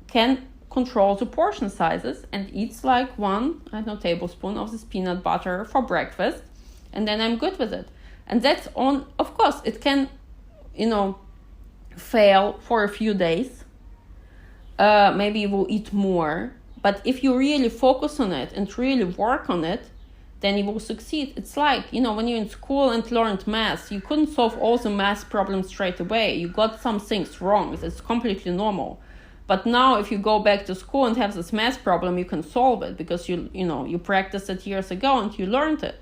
can control the portion sizes and eats like 1, tablespoon of this peanut butter for breakfast, and then I'm good with it. And that's on, of course, it can, fail for a few days. Maybe you will eat more, but if you really focus on it and really work on it, then you will succeed. It's like, when you're in school and learned math, you couldn't solve all the math problems straight away. You got some things wrong. It's completely normal. But now if you go back to school and have this math problem, you can solve it because you practiced it years ago and you learned it.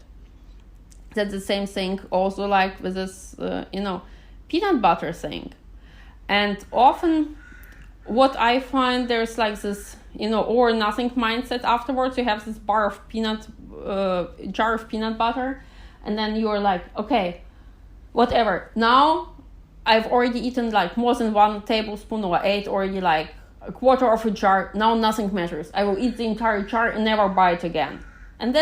That's the same thing also like with this, peanut butter thing. And often what I find, there's like this, or nothing mindset afterwards. You have this jar of peanut butter, and then you're like, okay, whatever. Now I've already eaten like more than 1 tablespoon, or ate already like a quarter of a jar. Now nothing matters. I will eat the entire jar and never buy it again. And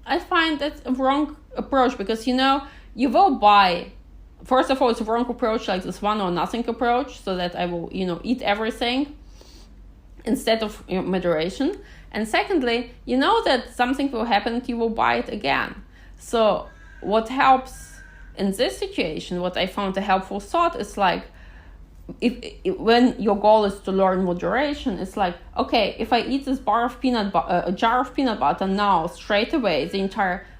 I find that's a wrong approach, because you will buy first of all, it's a wrong approach, like this one or nothing approach, so that I will, eat everything instead of moderation. And secondly, you know that something will happen, you will buy it again. So what helps in this situation, what I found a helpful thought is like, if when your goal is to learn moderation, it's like, okay, if I eat this jar of peanut butter now straight away,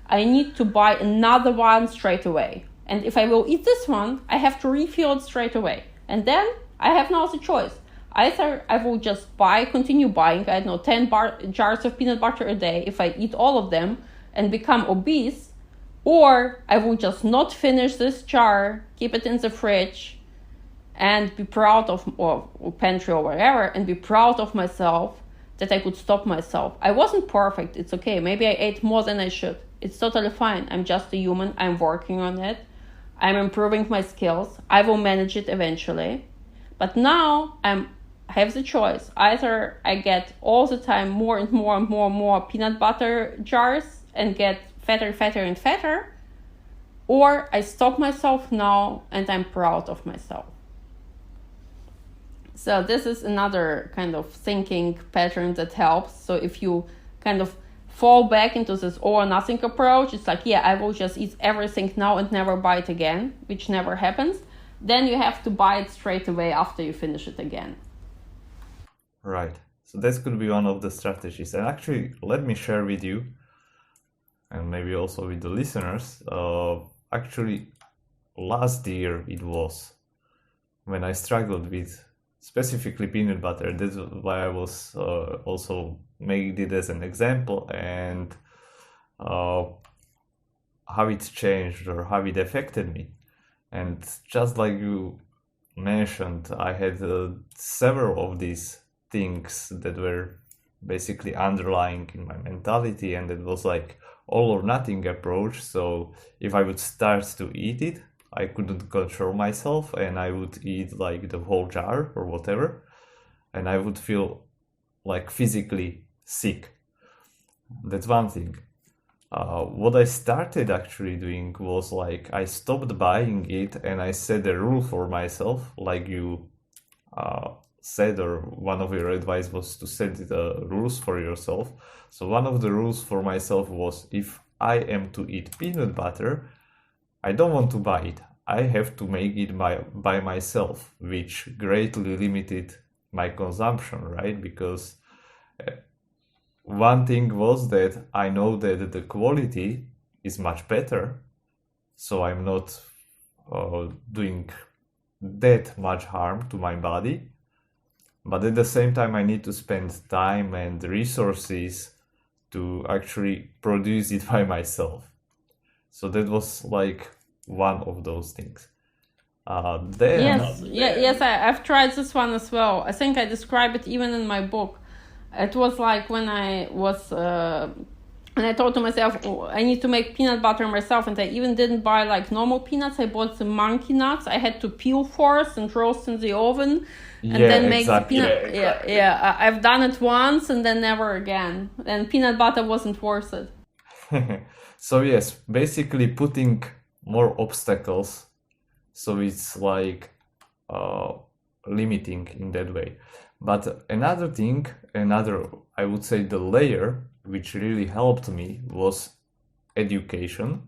I need to buy another one straight away. And if I will eat this one, I have to refill it straight away. And then I have no other choice. Either I will just continue buying, 10 jars of peanut butter a day if I eat all of them and become obese, or I will just not finish this jar, keep it in the fridge, and be proud of, or pantry or whatever, and be proud of myself that I could stop myself. I wasn't perfect, it's okay. Maybe I ate more than I should. It's totally fine. I'm just a human. I'm working on it. I'm improving my skills. I will manage it eventually. But now I have the choice. Either I get all the time more and more and more and more peanut butter jars and get fatter and fatter, or I stop myself now and I'm proud of myself. So this is another kind of thinking pattern that helps. So if you kind of fall back into this all or nothing approach, it's like, I will just eat everything now and never buy it again, which never happens. Then you have to buy it straight away after you finish it again. Right. So this could be one of the strategies. And actually, let me share with you, and maybe also with the listeners, actually last year it was when I struggled with specifically peanut butter. That's why I was also making it as an example, and how it changed or how it affected me. And just like you mentioned, I had several of these things that were basically underlying in my mentality, and it was like all or nothing approach. So if I would start to eat it, I couldn't control myself, and I would eat like the whole jar or whatever, and I would feel like physically sick. That's one thing. What I started actually doing was like I stopped buying it, and I set a rule for myself, like you said, or one of your advice was to set the rules for yourself. So one of the rules for myself was, if I am to eat peanut butter, I don't want to buy it. I have to make it by myself, which greatly limited my consumption, right? Because one thing was that I know that the quality is much better, so I'm not doing that much harm to my body. But at the same time, I need to spend time and resources to actually produce it by myself. So that was like one of those things. Yes, I've tried this one as well. I think I describe it even in my book. It was like when I was, and I thought to myself, I need to make peanut butter myself, and I even didn't buy like normal peanuts. I bought the monkey nuts. I had to peel first and roast in the oven, and then make the peanut. I've done it once and then never again. And peanut butter wasn't worth it. So yes, basically putting more obstacles, so it's like limiting in that way. But another thing, I would say the layer which really helped me was education.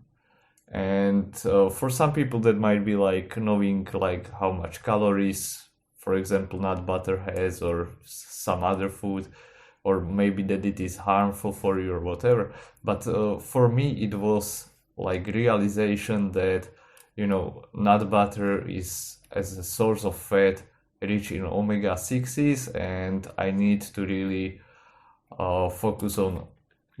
And for some people that might be like knowing like how much calories, for example, nut butter has, or some other food, or maybe that it is harmful for you or whatever. But for me, it was like realization that, nut butter is as a source of fat rich in omega-6s, and I need to really focus on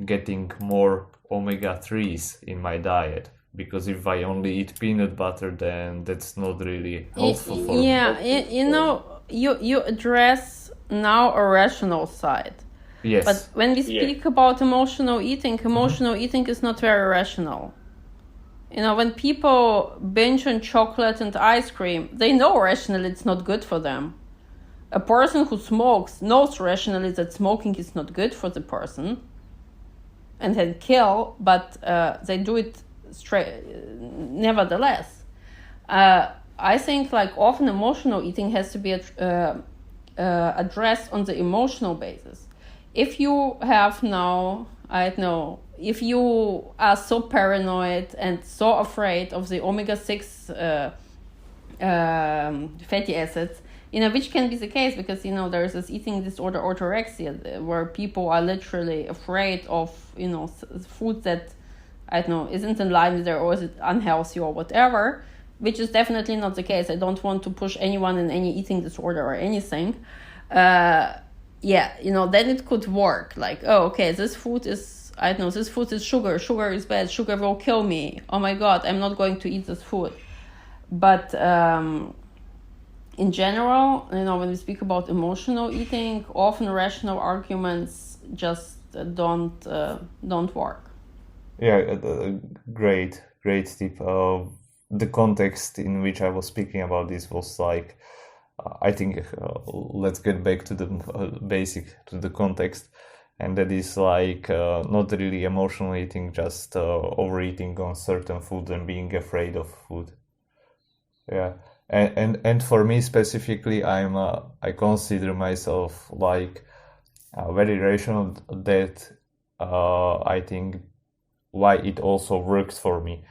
getting more omega-3s in my diet, because if I only eat peanut butter, then that's not really helpful for me. You address now a rational side. Yes. But when we speak about emotional eating is not very rational. When people binge on chocolate and ice cream, they know rationally it's not good for them. A person who smokes knows rationally that smoking is not good for the person and can kill, but they do it nevertheless. I think like often emotional eating has to be addressed on the emotional basis. If you have now, I don't know, if you are so paranoid and so afraid of the omega-6 fatty acids, which can be the case because, there's this eating disorder, orthorexia, where people are literally afraid of, food that, I don't know, isn't in line with their, or is it unhealthy or whatever, which is definitely not the case. I don't want to push anyone in any eating disorder or anything. Then it could work. Like, oh, okay, this food is, this food is sugar. Sugar is bad. Sugar will kill me. Oh my God, I'm not going to eat this food. But in general, when we speak about emotional eating, often rational arguments just don't work. Yeah, great tip. The context in which I was speaking about this was like, I think let's get back to the to the context, and that is like not really emotional eating, just overeating on certain food and being afraid of food. Yeah, and for me specifically, I consider myself like very rational. That I think why it also works for me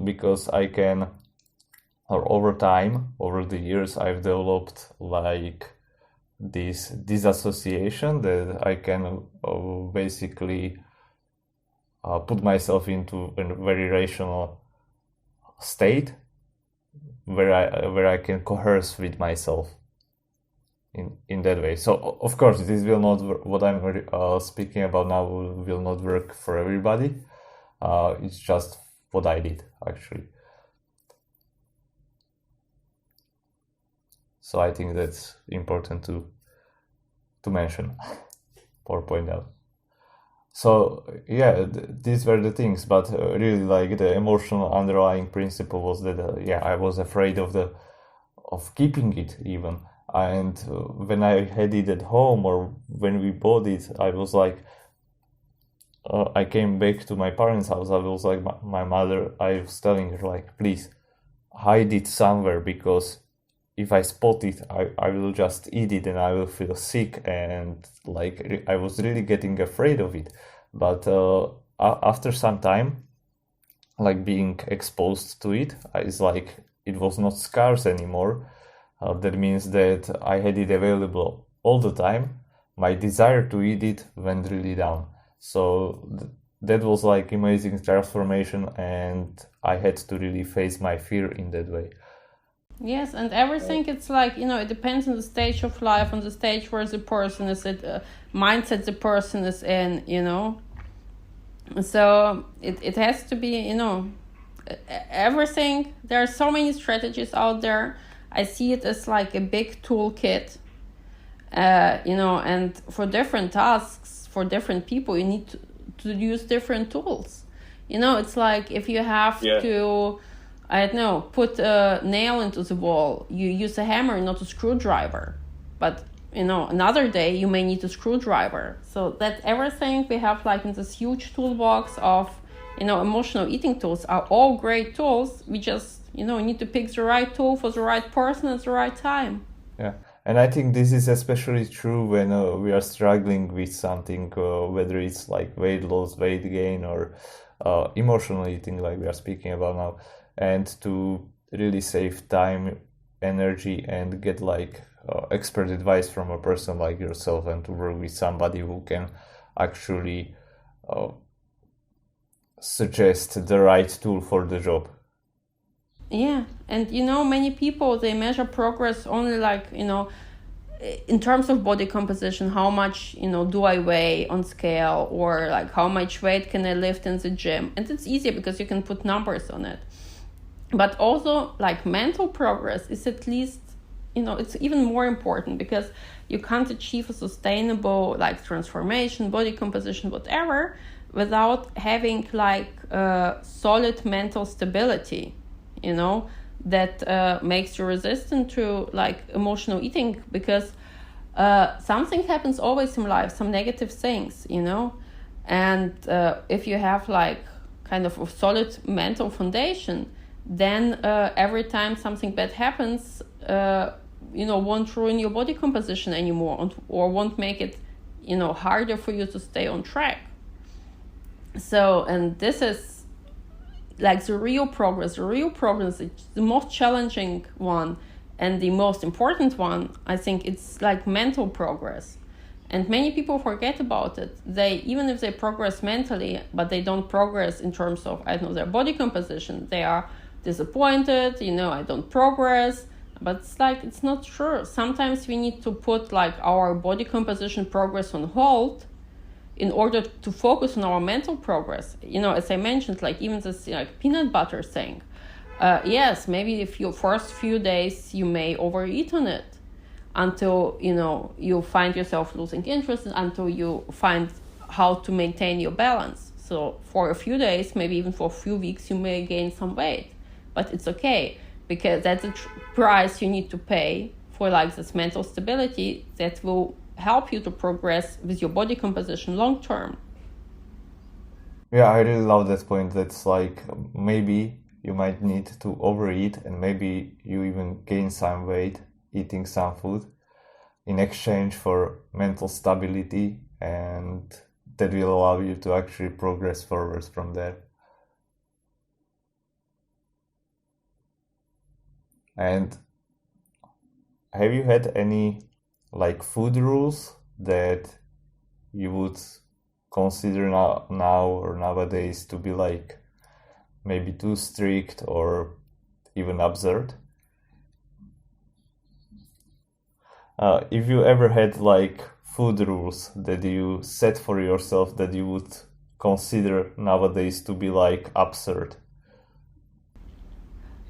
because I can, or over time, over the years, I've developed like this disassociation that I can basically put myself into a very rational state where I can coerce with myself in that way. So of course, this will not what I'm speaking about now will not work for everybody. It's just what I did actually. So I think that's important to mention or point out. So yeah, these were the things, but really like the emotional underlying principle was that I was afraid of keeping it even, and when I had it at home or when we bought it, I was like, I came back to my parents' house. I was like, my mother, I was telling her like, please hide it somewhere because if I spot it, I will just eat it and I will feel sick, and like I was really getting afraid of it. But after some time, like being exposed to it, it's like it was not scarce anymore. That means that I had it available all the time. My desire to eat it went really down. So that was like amazing transformation, and I had to really face my fear in that way. Yes, and everything, it's like, it depends on the stage of life, on the stage where the person is at, mindset the person is in, So it has to be, everything. There are so many strategies out there. I see it as like a big toolkit, and for different tasks, for different people, you need to use different tools. It's like if you have to, I don't know, put a nail into the wall, you use a hammer, not a screwdriver. But, another day you may need a screwdriver. So that everything we have like in this huge toolbox of, emotional eating tools are all great tools. We just, need to pick the right tool for the right person at the right time. Yeah. And I think this is especially true when we are struggling with something, whether it's like weight loss, weight gain, or emotional eating like we are speaking about now. And to really save time, energy, and get like expert advice from a person like yourself, and to work with somebody who can actually suggest the right tool for the job. Yeah, and many people, they measure progress only like, in terms of body composition, how much, do I weigh on scale, or like how much weight can I lift in the gym. And it's easier because you can put numbers on it. But also like mental progress is at least, it's even more important, because you can't achieve a sustainable like transformation, body composition, whatever, without having like solid mental stability, that makes you resistant to like emotional eating, because something happens always in life, some negative things, and if you have like kind of a solid mental foundation, then every time something bad happens, won't ruin your body composition anymore, or won't make it, harder for you to stay on track. So, and this is like the real progress. The real progress is the most challenging one and the most important one. I think it's like mental progress. And many people forget about it. Even if they progress mentally, but they don't progress in terms of, their body composition, they are disappointed, I don't progress. But it's not true. Sometimes we need to put our body composition progress on hold in order to focus on our mental progress. As I mentioned, even this peanut butter thing. Yes, maybe if your first few days you may overeat on it until, you find yourself losing interest, until you find how to maintain your balance. So for a few days, maybe even for a few weeks, you may gain some weight, but it's okay, because that's a price you need to pay for this mental stability that will help you to progress with your body composition long term. Yeah, I really love that point. That's maybe you might need to overeat, and maybe you even gain some weight eating some food in exchange for mental stability, and that will allow you to actually progress forward from there. And have you had any food rules that you would consider now or nowadays to be maybe too strict or even absurd? If you ever had food rules that you set for yourself that you would consider nowadays to be absurd?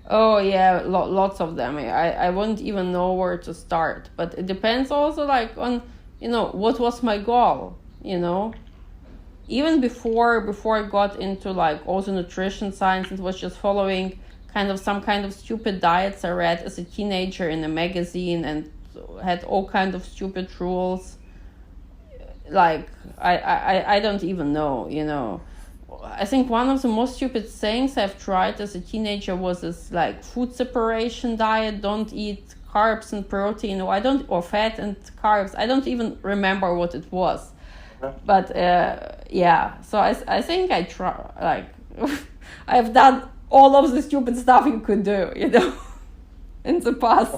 Oh yeah, lots of them. I wouldn't even know where to start. But it depends also on, what was my goal, Even before I got into all the nutrition science, it was just following some kind of stupid diets I read as a teenager in a magazine, and had all kind of stupid rules. I don't even know, I think one of the most stupid things I've tried as a teenager was this food separation diet. Don't eat carbs and protein, or fat and carbs. I don't even remember what it was. But so I think I try, I've done all of the stupid stuff you could do, in the past.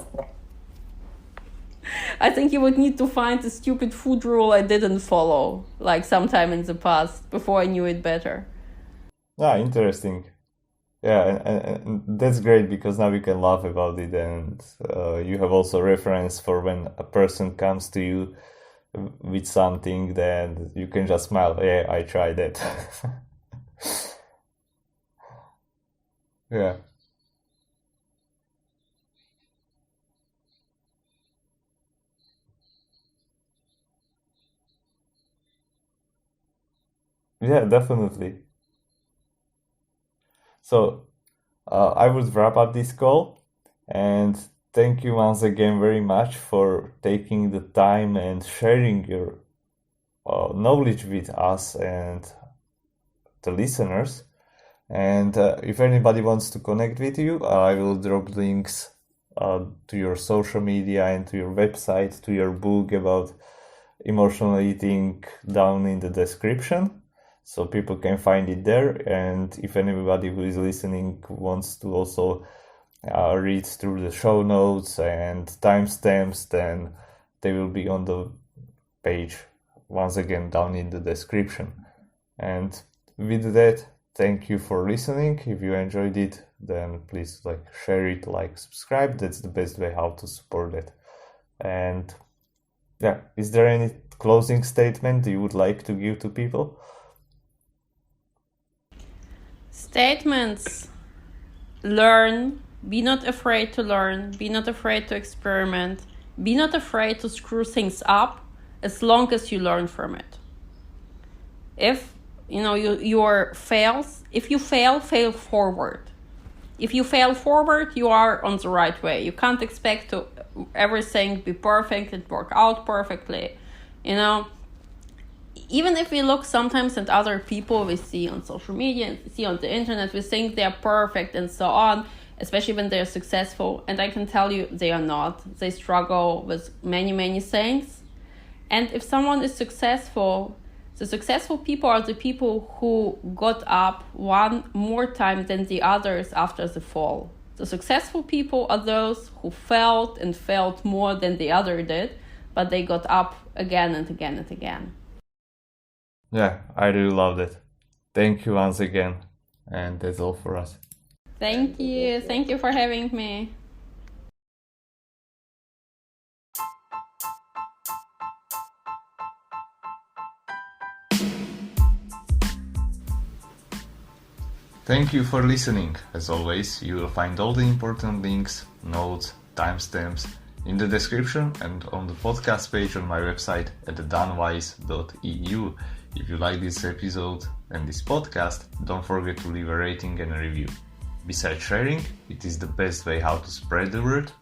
I think you would need to find a stupid food rule I didn't follow, sometime in the past, before I knew it better. Ah, interesting. Yeah, and that's great, because now we can laugh about it, and you have also reference for when a person comes to you with something, then you can just smile. Yeah, I tried that. Yeah. Yeah, definitely. So I would wrap up this call, and thank you once again very much for taking the time and sharing your knowledge with us and the listeners. And if anybody wants to connect with you, I will drop links to your social media and to your website, to your book about emotional eating down in the description, so people can find it there. And if anybody who is listening wants to also read through the show notes and timestamps, then they will be on the page once again down in the description. And with that, thank you for listening. If you enjoyed it, then please share it, subscribe. That's the best way how to support it. And yeah, is there any closing statement you would like to give to people? Statements. Learn. Be not afraid to learn. Be not afraid to experiment. Be not afraid to screw things up, as long as you learn from it. If if you fail forward. If you fail forward, you are on the right way. You can't expect to. 'Everything be perfect and work out perfectly. even if we look sometimes at other people we see on social media, see on the internet, we think they're perfect and so on, especially when they're successful. And I can tell you they are not. They struggle with many things. And if someone is successful, the successful people are the people who got up one more time than the others after the fall. The successful people are those who felt more than the other did, but they got up again and again and again. Yeah, I really loved it. Thank you once again. And that's all for us. Thank you. Thank you for having me. Thank you for listening. As always, you will find all the important links, notes, timestamps in the description and on the podcast page on my website at danwise.eu. If you like this episode and this podcast, don't forget to leave a rating and a review. Besides sharing, it is the best way how to spread the word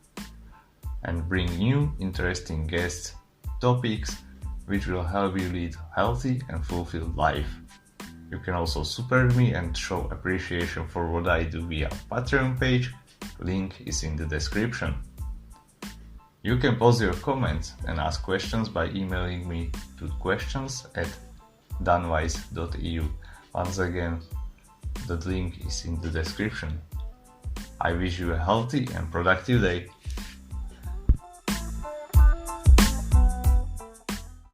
and bring new, interesting guests, topics, which will help you lead a healthy and fulfilled life. You can also support me and show appreciation for what I do via Patreon page. Link is in the description. You can post your comments and ask questions by emailing me to questions@danwise.eu. Once again, the link is in the description. I wish you a healthy and productive day.